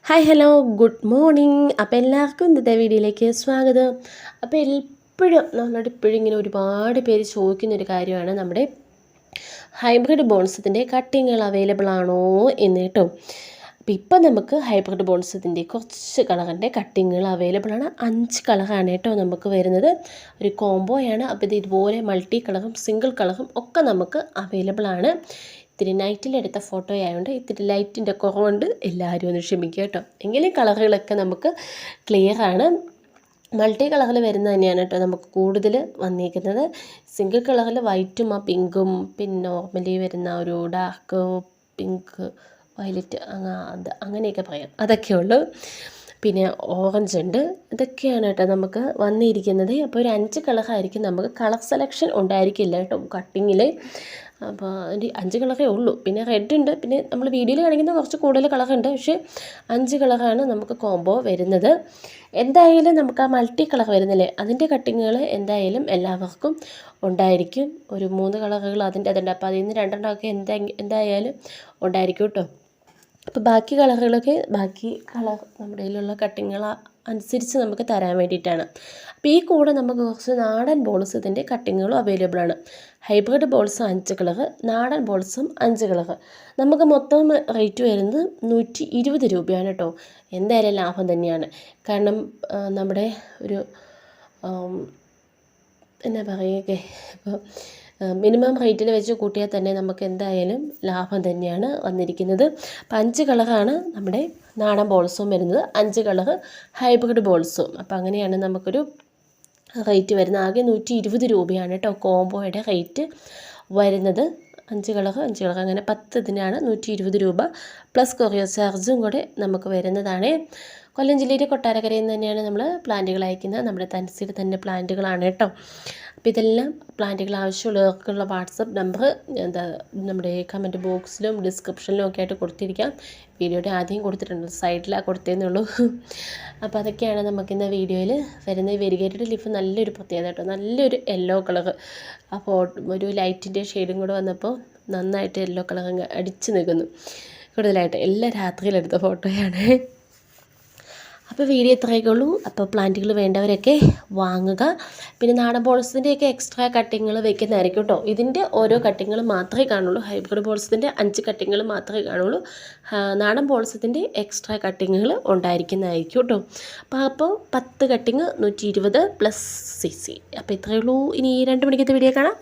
Hi hello good morning. അപ്പോൾ എല്ലാവർക്കും ഇന്നത്തെ വീഡിയോയിലേക്ക് സ്വാഗതം. അപ്പോൾ ഇപ്പോഴും ഇങ്ങനെ ഒരുപാട് പേര് ചോദിക്കുന്നൊരു കാര്യമാണ് നമ്മുടെ ഹൈബ്രിഡ് ബോൺസത്തിൻ്റെ കട്ടിങ്ങുകൾ അവൈലബിൾ ആണോ എന്ന് കേട്ടോ. അപ്പോൾ ഇപ്പോൾ നമുക്ക് ഹൈബ്രിഡ് ബോൺസത്തിൻ്റെ കുറച്ച് കളറിൻ്റെ കട്ടിങ്ങുകൾ അവൈലബിൾ ആണ്. 5 കളറാണ് കേട്ടോ നമുക്ക് വരുന്നത്. ഒരു കോംബോയാണ്. അപ്പോൾ ഇത് ഇതുപോലെ മൾട്ടി കളറും സിംഗിൾ കളറും ഒക്കെ നമുക്ക് അവൈലബിൾ ആണ്. ഇത്തിരി നൈറ്റിലെടുത്ത ഫോട്ടോ ആയതുകൊണ്ട് ഇത്തിരി ലൈറ്റിൻ്റെ കുറവുണ്ട്, എല്ലാവരും ഒന്ന് ക്ഷമിക്കുക കേട്ടോ. എങ്കിലും കളറുകളൊക്കെ നമുക്ക് ക്ലിയർ ആണ്. മൾട്ടി കളറിൽ വരുന്നത് തന്നെയാണ് കേട്ടോ നമുക്ക് കൂടുതൽ വന്നിരിക്കുന്നത്. സിംഗിൾ കളറിൽ വൈറ്റും ആ പിങ്കും പിന്നെ നോർമലി വരുന്ന ഒരു ഡാർക്ക് പിങ്ക് വയലറ്റ് അങ്ങനെയൊക്കെ പറയാം, അതൊക്കെയുള്ളൂ. പിന്നെ ഓറഞ്ച് ഉണ്ട്. ഇതൊക്കെയാണ് കേട്ടോ നമുക്ക് വന്നിരിക്കുന്നത്. അപ്പോൾ ഒരു 5 കളറായിരിക്കും. നമുക്ക് കളർ സെലക്ഷൻ ഉണ്ടായിരിക്കില്ല കേട്ടോ കട്ടിങ്ങിൽ. അപ്പോൾ അതിൻ്റെ 5 കളറേ ഉള്ളൂ. പിന്നെ റെഡ് ഉണ്ട്. പിന്നെ നമ്മൾ വീഡിയോയിൽ കാണിക്കുന്ന കുറച്ച് കൂടുതൽ കളറുണ്ട്. പക്ഷേ 5 കളറാണ് നമുക്ക് കോംബോ വരുന്നത്. എന്തായാലും നമുക്ക് ആ മൾട്ടി കളർ വരുന്നില്ലേ, അതിൻ്റെ കട്ടിങ്ങുകൾ എന്തായാലും എല്ലാവർക്കും ഉണ്ടായിരിക്കും. ഒരു 3 കളറുകൾ അതുണ്ട്. അപ്പോൾ അതിൽ നിന്ന് 2 എന്തായാലും ഉണ്ടായിരിക്കും കേട്ടോ. അപ്പോൾ ബാക്കി കളർ നമ്മുടെ കയ്യിലുള്ള കട്ടിങ്ങുകൾ അനുസരിച്ച് നമുക്ക് തരാൻ വേണ്ടിയിട്ടാണ്. അപ്പോൾ ഈ കൂടെ നമുക്ക് കുറച്ച് നാടൻ ബോൾസിൻ്റെ കട്ടിങ്ങുകളും അവൈലബിൾ ആണ്. ഹൈബ്രിഡ് ബോൾസ് 5 കളർ, നാടൻ ബോൾസും 5 കളർ. നമുക്ക് മൊത്തം റേറ്റ് വരുന്നത് 120 രൂപയാണ് കേട്ടോ. എന്തായാലും ലാഭം തന്നെയാണ്. കാരണം നമ്മുടെ ഒരു എന്നാ പറയുക, ഇപ്പോൾ മിനിമം റേറ്റിൽ വെച്ച് കൂട്ടിയാൽ തന്നെ നമുക്ക് എന്തായാലും ലാഭം തന്നെയാണ് വന്നിരിക്കുന്നത്. അപ്പോൾ 5 കളറാണ് നമ്മുടെ നാടൻ ബോൾസും വരുന്നത്, 5 കളർ ഹൈബ്രിഡ് ബോൾസും. അപ്പോൾ അങ്ങനെയാണ് നമുക്കൊരു റേറ്റ് വരുന്നത്. ആകെ 120 രൂപയാണ് കേട്ടോ കോംബോയുടെ റേറ്റ് വരുന്നത്. 5 കളർ അങ്ങനെ 10 ഇതിനാണ് 120 രൂപ പ്ലസ് കൊറിയർ ചാർജും കൂടെ നമുക്ക് വരുന്നതാണ്. കൊല്ലം ജില്ലയിലെ കൊട്ടാരക്കരയിൽ നിന്ന് തന്നെയാണ് നമ്മൾ പ്ലാന്റുകൾ അയക്കുന്നത്. നമ്മുടെ തൻസിൽ തന്നെ പ്ലാന്റുകളാണ് കേട്ടോ. അപ്പോൾ ഇതെല്ലാം പ്ലാന്റുകൾ ആവശ്യമുള്ളവർക്കുള്ള വാട്സപ്പ് നമ്പർ നമ്മുടെ കമൻറ്റ് ബോക്സിലും ഡിസ്ക്രിപ്ഷനിലും ഒക്കെ ആയിട്ട് കൊടുത്തിരിക്കാം. വീഡിയോയുടെ ആദ്യം കൊടുത്തിട്ടുണ്ട്, സൈഡിലാണ് കൊടുത്തതെന്നേ ഉള്ളൂ. അപ്പോൾ അതൊക്കെയാണ് നമുക്കിന്ന് വീഡിയോയിൽ വരുന്ന വെരിഗേറ്റഡ് ലീഫ്. നല്ലൊരു പ്രത്യേകത കേട്ടോ, നല്ലൊരു യെല്ലോ കളർ. അപ്പോൾ ഒരു ലൈറ്റിൻ്റെ ഷെയ്ഡും കൂടെ വന്നപ്പോൾ നന്നായിട്ട് യെല്ലോ കളർ അടിച്ച് നിൽക്കുന്നു കൂടുതലായിട്ട്. എല്ലാം രാത്രിയിലെടുത്ത ഫോട്ടോയാണ്. അപ്പോൾ വീഡിയോ ഇത്രയൊക്കെ ഉള്ളൂ. അപ്പോൾ പ്ലാന്റുകൾ വേണ്ടവരൊക്കെ വാങ്ങുക. പിന്നെ നാടൻ ബോൾസിൻ്റെയൊക്കെ എക്സ്ട്രാ കട്ടിങ്ങുകൾ വെക്കുന്നതായിരിക്കും കേട്ടോ. ഇതിൻ്റെ ഓരോ കട്ടിങ്ങുകൾ മാത്രമേ കാണുള്ളൂ. ഹൈബ്രിഡ് ബോൾസിൻ്റെ 5 കട്ടിങ്ങുകൾ മാത്രമേ കാണുള്ളൂ. നാടൻ ബോൾസിൻ്റെ എക്സ്ട്രാ കട്ടിങ്ങുകൾ ഉണ്ടായിരിക്കുന്നതായിരിക്കും കേട്ടോ. അപ്പോൾ 10 കട്ടിങ് 120 പ്ലസ് CC. അപ്പോൾ ഇത്രയേ ഉള്ളൂ. ഇനി 2 മണിക്കത്തെ വീഡിയോ കാണാം.